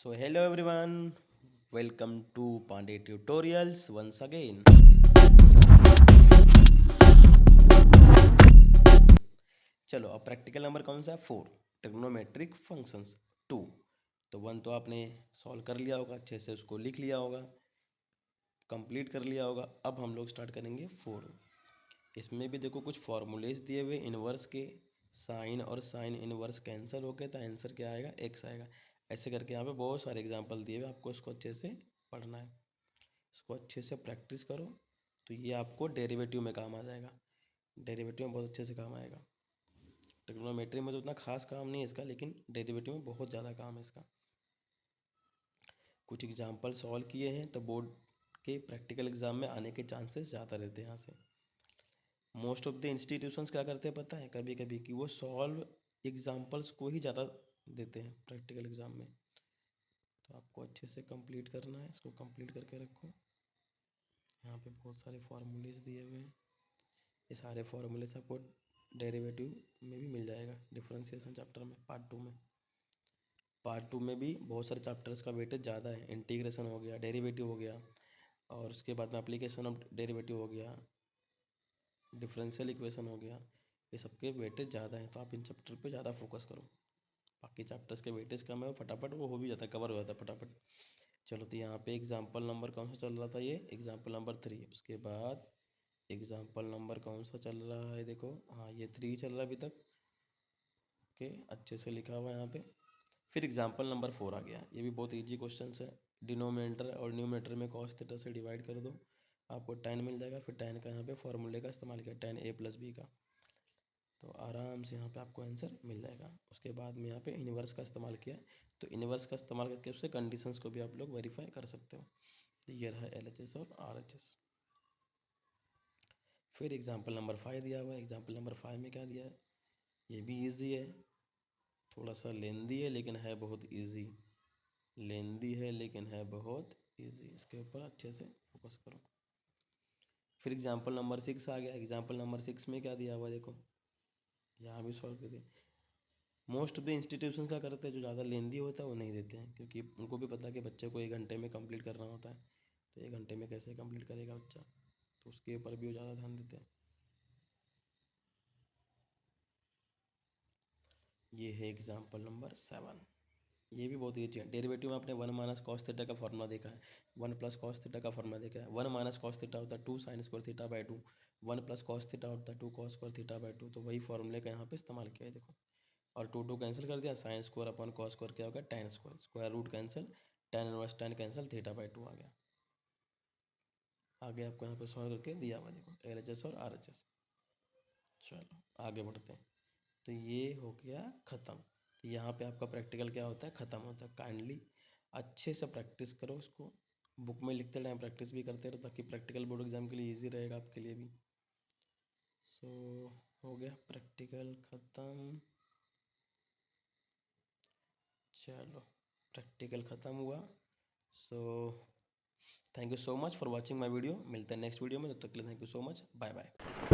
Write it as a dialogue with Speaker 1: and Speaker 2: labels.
Speaker 1: So hello everyone, welcome to Pandey Tutorials once again. चलो अब practical number कौन सा है? 4 ट्रिग्नोमेट्रिक फंक्शंस 2। तो 1 तो आपने सॉल्व कर लिया होगा, अच्छे से उसको लिख लिया होगा, कंप्लीट कर लिया होगा। अब हम लोग स्टार्ट करेंगे 4। इसमें भी देखो कुछ फॉर्मूलेज दिए हुए इन्वर्स के, साइन और साइन इन्वर्स कैंसिल हो गए तो आंसर क्या आएगा? एक्स आएगा। ऐसे करके यहाँ पे बहुत सारे एग्जांपल दिए हुए, आपको इसको अच्छे से पढ़ना है, इसको अच्छे से प्रैक्टिस करो तो ये आपको डेरिवेटिव में काम आ जाएगा। डेरिवेटिव में बहुत अच्छे से काम आएगा। ट्रिग्नोमेट्री में तो उतना खास काम नहीं है इसका, लेकिन डेरिवेटिव में बहुत ज़्यादा काम है इसका। कुछ एग्जांपल सॉल्व किए हैं तो बोर्ड के प्रैक्टिकल एग्जाम में आने के चांसेस ज़्यादा रहते हैं यहाँ से। मोस्ट ऑफ द इंस्टीट्यूशंस क्या करते हैं पता है, कभी कभी कि वो सॉल्व एग्जांपल्स को ही ज़्यादा देते हैं प्रैक्टिकल एग्जाम में। तो आपको अच्छे से कंप्लीट करना है, इसको कंप्लीट करके रखो। यहाँ पे बहुत सारे फार्मूलेज दिए हुए हैं, ये सारे फार्मूलेज आपको डेरिवेटिव में भी मिल जाएगा डिफरेंशिएशन चैप्टर में, पार्ट 2 में। पार्ट 2 में भी बहुत सारे चैप्टर्स का वेटेज ज़्यादा है। इंटीग्रेशन हो गया, डेरिवेटिव हो गया, और उसके बाद में एप्लीकेशन ऑफ डेरिवेटिव हो गया, डिफरेंशियल इक्वेशन हो गया। ये सबके वेटेज ज़्यादा हैं, तो आप इन चैप्टर पे ज़्यादा फोकस करो। बाकी चैप्टर्स के वेटेज कम है, फटाफट वो हो भी जाता है, कवर हो जाता है फटाफट। चलो तो यहाँ पे एग्जाम्पल नंबर कौन सा चल रहा था? ये एग्जाम्पल नंबर 3। उसके बाद एग्जाम्पल नंबर कौन सा चल रहा है? देखो, हाँ ये 3 चल रहा है अभी तक। ओके, अच्छे से लिखा हुआ है यहाँ पे। फिर एग्जाम्पल नंबर 4 आ गया। ये भी बहुत ईजी क्वेश्चन है। डिनोमिनेटर और न्यूमरेटर में कॉस थीटा से डिवाइड कर दो, आपको tan मिल जाएगा। फिर tan का यहाँ पे फॉर्मूले का इस्तेमाल किया, tan a प्लस बी का, तो आराम से यहाँ पे आपको आंसर मिल जाएगा। उसके बाद में यहाँ पे इन्वर्स का इस्तेमाल किया, तो इन्वर्स का इस्तेमाल करके उससे कंडीशंस को भी आप लोग वेरीफाई कर सकते हो। तो ये रहा LHS और RHS। फिर एग्जाम्पल नंबर 5 दिया हुआ है। एग्जाम्पल नंबर 5 में क्या दिया है? ये भी ईजी है, थोड़ा सा लेंदी है लेकिन है बहुत ईजी। लेंदी है लेकिन है बहुत ईजी, इसके ऊपर अच्छे से फोकस करो। फिर एग्जाम्पल नंबर 6 आ गया। एग्जाम्पल नंबर 6 में क्या दिया हुआ है? देखो यहाँ भी सॉल्व कर दिया। मोस्ट ऑफ द इंस्टीट्यूशन क्या करते हैं, जो ज़्यादा लेंदी होता है वो नहीं देते हैं, क्योंकि उनको भी पता है कि बच्चे को 1 घंटे में कंप्लीट करना होता है। तो 1 घंटे में कैसे कंप्लीट करेगा बच्चा, तो उसके ऊपर भी वो ज़्यादा ध्यान देते हैं। ये है एग्जाम्पल नंबर 7। ये भी बहुत ईजी है। डेरिवेटिव में आपने 1 माइनस कॉस थीटा का फॉर्मूला देखा है, 1 प्लस कॉस थीटा का फॉर्मूला देखा है। 1 माइनस कॉस थीटा होता है 2 sine square theta by 2, 1 plus cos theta होता है 2 कॉस स्क्वायर थीटा बाई 2। तो वही फॉर्मूले का यहाँ पे इस्तेमाल किया है, देखो। और 2 कैंसिल कर दिया, sine square upon cos square क्या होगा? tan square, square root cancel, tan inverse tan cancel, theta by 2 आ गया। आगे आपको यहाँ पे सॉल्व करके दिया हुआ, देखो LHS और RHS। चलो आगे बढ़ते हैं। तो ये हो गया ख़त्म। तो यहाँ पे आपका प्रैक्टिकल क्या होता है? ख़त्म होता है। काइंडली अच्छे से प्रैक्टिस करो, उसको बुक में लिखते टाइम प्रैक्टिस भी करते रहो, ताकि प्रैक्टिकल बोर्ड एग्जाम के लिए इजी रहेगा आपके लिए भी। सो हो गया प्रैक्टिकल ख़त्म। चलो प्रैक्टिकल ख़त्म हुआ। So thank you so much for watching my video. मिलते हैं नेक्स्ट वीडियो में, तब तक के लिए thank you so much, bye bye.